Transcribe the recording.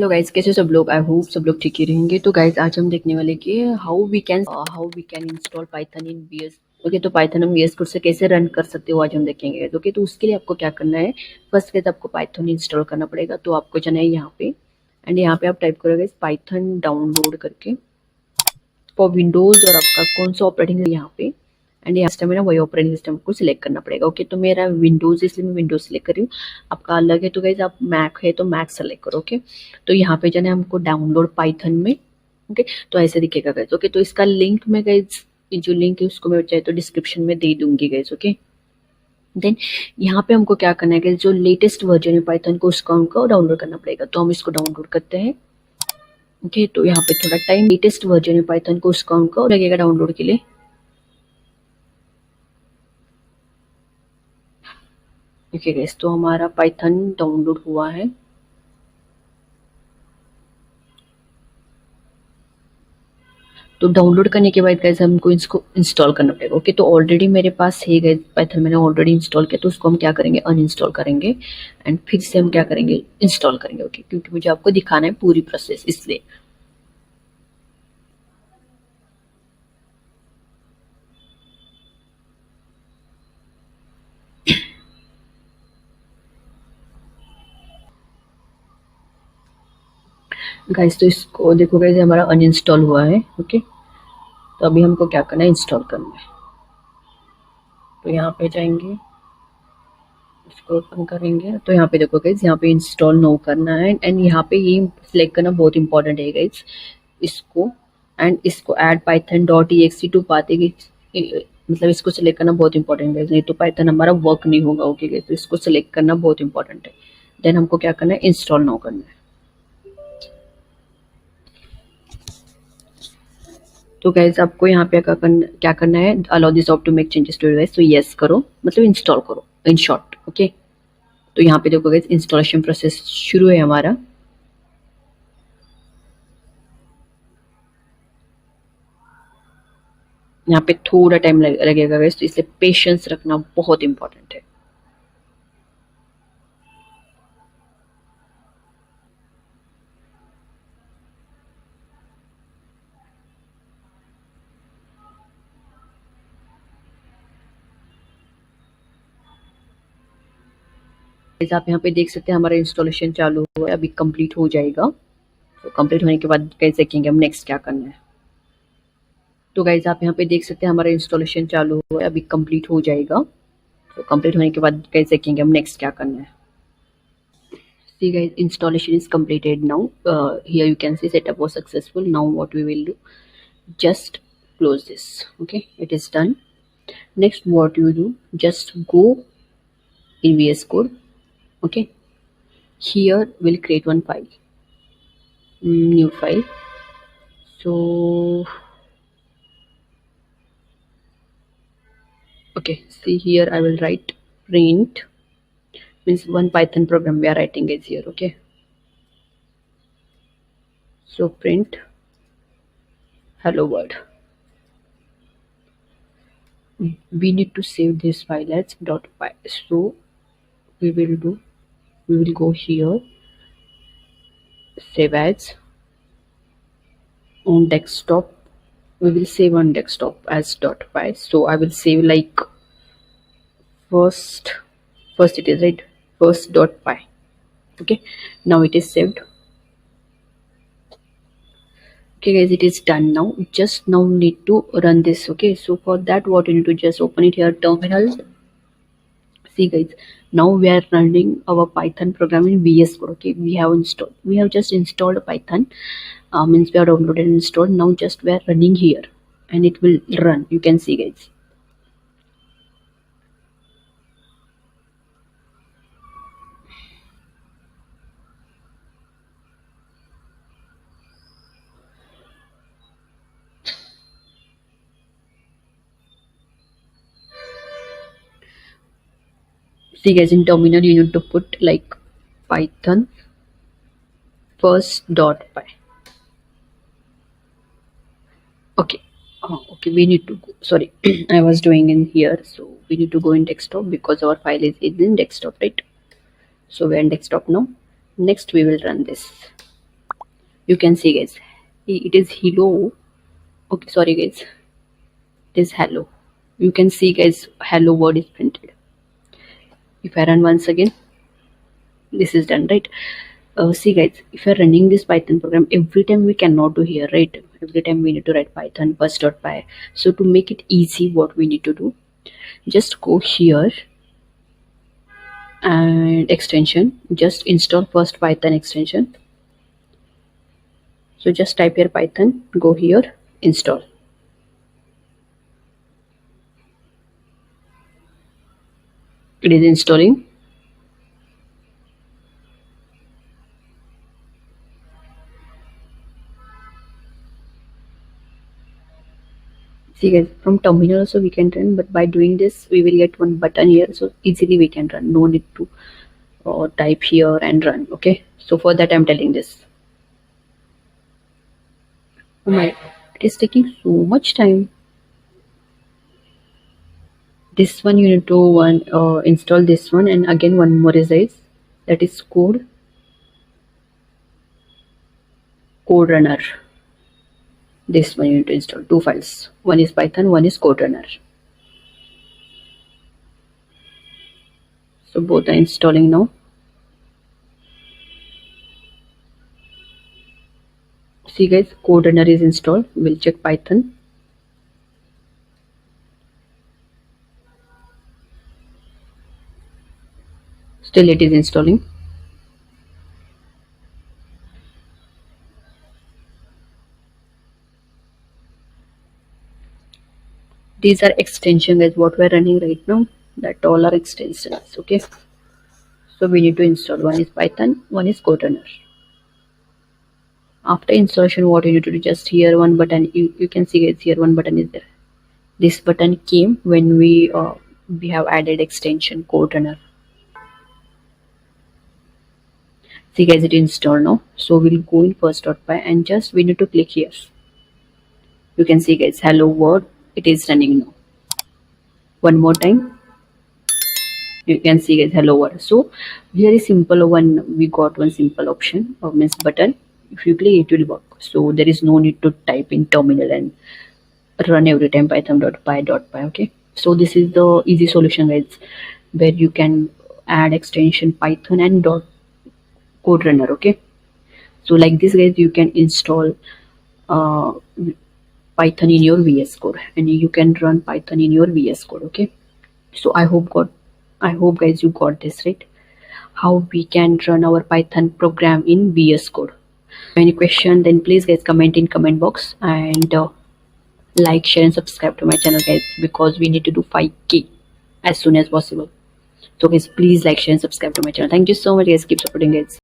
Hello guys, कैसे सब लोग? आई होप सब लोग ठीक ही रहेंगे। तो गाइस आज हम देखने वाले कि how we can install Python in VS. Okay, तो पाइथन हम वीएस कोड से कैसे रन कर सकते हो आज हम देखेंगे। ओके, तो उसके लिए आपको क्या करना है, फर्स्ट गाइस आपको पाइथन इंस्टॉल करना पड़ेगा। तो आपको जाना है यहाँ पे एंड यहाँ पे आप टाइप करोगे पाइथन डाउनलोड करके फॉर विंडोज और आपका कौन सा ऑपरेटिंग यहाँ पे एंड यहाँ सिस्टम है ना, वही ऑपरेटिंग सिस्टम को सिलेक्ट करना पड़ेगा। ओके, तो मेरा विंडोज इसलिए मैं विंडोज सिलेक्ट कर रही हूँ, आपका अलग है। तो गाइज आप मैक है तो मैक सेलेक्ट करो। ओके, तो यहाँ पे जाना है हमको डाउनलोड पाइथन में। ओके, तो ऐसे दिखेगा गाइज। ओके, तो इसका लिंक मैं गाइज जो लिंक है उसको मैं चाहे तो डिस्क्रिप्शन में दे दूंगी गाइज। ओके, देन यहाँ पे हमको क्या करना है गाइज, जो लेटेस्ट वर्जन है पाइथन को उसका हमको डाउनलोड करना पड़ेगा। तो हम इसको डाउनलोड करते हैं। ओके, तो यहाँ पे थोड़ा टाइम, लेटेस्ट वर्जन है पाइथन को उसका हमको लगेगा डाउनलोड के लिए। ओके गाइस, तो हमारा पाइथन डाउनलोड हुआ है। तो डाउनलोड करने के बाद गाइस हमको इसको इंस्टॉल करना पड़ेगा। ओके, तो ऑलरेडी मेरे पास है गाइस पाइथन, मैंने ऑलरेडी इंस्टॉल किया। तो उसको हम क्या करेंगे, अनइंस्टॉल करेंगे एंड फिर से हम क्या करेंगे, इंस्टॉल करेंगे। ओके, क्योंकि मुझे आपको दिखाना है पूरी प्रोसेस, इसलिए। गाइस तो इसको देखो गाइस, हमारा अनइंस्टॉल हुआ है। ओके, तो अभी हमको क्या करना है, इंस्टॉल करना है। तो यहाँ पे जाएंगे, इसको ओपन करेंगे। तो यहाँ पे देखो गाइज, यहाँ पे इंस्टॉल नो करना है एंड यहाँ पे ये सिलेक्ट करना बहुत इंपॉर्टेंट है गाइज, इसको एंड इसको ऐड पाइथन डॉट ई टू पाते मतलब इसको सिलेक्ट करना बहुत इंपॉर्टेंट है, नहीं तो पाइथन हमारा वर्क नहीं होगा। ओके गाइज, तो इसको सिलेक्ट करना बहुत इंपॉर्टेंट है। देन हमको क्या करना है, इंस्टॉल नो करना है। तो गाइज आपको यहाँ पे क्या करना है, allow this of to make changes to device. तो यस करो, मतलब इंस्टॉल करो इन शॉर्ट। ओके, तो यहाँ पे देखो गाइज इंस्टॉलेशन प्रोसेस शुरू है हमारा। यहाँ पे थोड़ा टाइम लगेगा गाइस, तो इसलिए पेशेंस रखना बहुत इंपॉर्टेंट है। गाइस आप यहाँ पे देख सकते हैं हमारा इंस्टॉलेशन चालू हुआ है, अभी कंप्लीट हो जाएगा। तो कंप्लीट होने के बाद गाइस देखेंगे हम नेक्स्ट क्या करना है। तो गाइस आप यहाँ पे देख सकते हैं हमारा इंस्टॉलेशन चालू हुआ है, अभी कंप्लीट हो जाएगा। तो कंप्लीट होने के बाद गाइस देखेंगे हम नेक्स्ट क्या करना है। See guys, installation is completed now. Here you can see setup was successful. Now what we will do, just close this. Okay, it is done. Next what you do, just go in VS Code. Okay, here we'll create one file, new file. So okay, see here I will write print, means one Python program we are writing is here. Okay, so print hello world. We need to save this file as .py. So we will go here, save as on desktop. We will save on desktop as .py. So I will save like first it is right, first.py. Okay, now it is saved. Okay guys, it is done now. Just now need to run this. Okay, so for that what you need to just open it here, terminal. See guys, now we are running our Python program in VS Code. Okay, we have just installed Python, means we have downloaded and installed. Now just we are running here and it will run. You can see guys. See guys, in terminal you need to put like Python first.py. Okay, okay, we need to go, sorry, I was doing in here, so we need to go in desktop because our file is in desktop, right? So we're in desktop now. Next we will run this. You can see guys, it is hello. Okay, sorry guys, it is hello. You can see guys, hello word is printed. If I run once again, this is done, right? See guys, if you're running this Python program, every time we cannot do here, right? Every time we need to write Python bus.py. So to make it easy, what we need to do, just go here and extension, just install first Python extension. So just type here Python, go here, install. It is installing. See guys, from terminal also we can run, but by doing this we will get one button here, so easily we can run. No need to type here and run. Okay, so for that I'm telling this. Oh my, it is taking so much time. This one you need to install this one, and again one more is this, that is code runner. This one you need to install two files. One is Python, one is code runner. So both are installing now. See guys, code runner is installed. We'll check Python. Still it is installing. These are extensions guys, what we're running right now. That all are extensions. Okay, so we need to install. One is Python, one is code runner. After installation, what you need to do, just here one button, you can see guys, here one button is there. This button came when we have added extension code runner. See guys, it installed now. So we'll go in first.py and just we need to click here. You can see guys, hello world, it is running now. One more time, you can see guys, hello world. So here is simple one, we got one simple option of means button. If you click, it will work. So there is no need to type in terminal and run every time python.py. Okay, so this is the easy solution guys, where you can add extension Python and code runner. Okay, so like this guys, you can install Python in your VS Code, and you can run Python in your VS Code. Okay, so I hope guys you got this right, how we can run our Python program in VS Code. Any question, then please guys comment in comment box, and like, share and subscribe to my channel guys, because we need to do 5k as soon as possible. So guys, please like, share and subscribe to my channel. Thank you so much guys, keep supporting guys.